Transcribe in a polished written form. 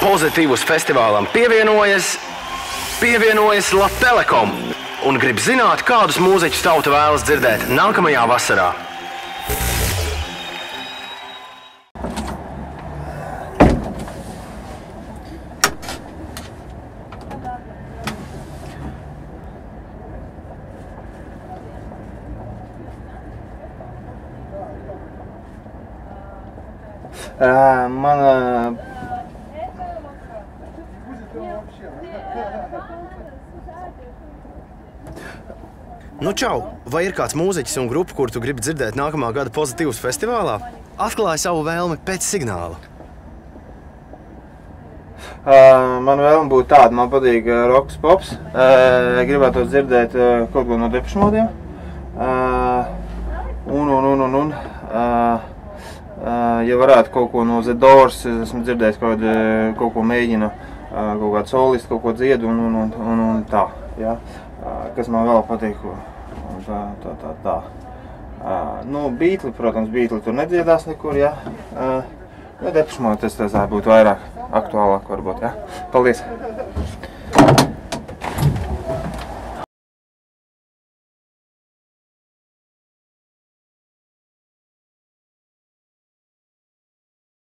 Pozitīvus festivālam pievienojas Latelekom un grib zināt, kādus mūziķus tauta vēlas dzirdēt nākamajā vasarā. Nu, čau! Vai ir kāds mūziķis un grupa, kuru tu gribi dzirdēt nākamā gada Pozitīvus festivālā? Atklāj savu vēlmi pēc signāla. Man vēlme būtu tāda, man patīk roks, pops. Gribētu dzirdēt kaut ko no Depeche Modiem. Ja varētu kaut ko no The Doors, es esmu dzirdējis, kaut ko mēģina, kaut kādu solistu, kaut ko dziedu un tā, ja? Kas man vēl patīk. Tā. Nu, Beatli, protams, Beatli tur nedziedās nekur, ja? Depeche Mode, tas būtu vairāk aktuālāk varbūt, ja? Paldies!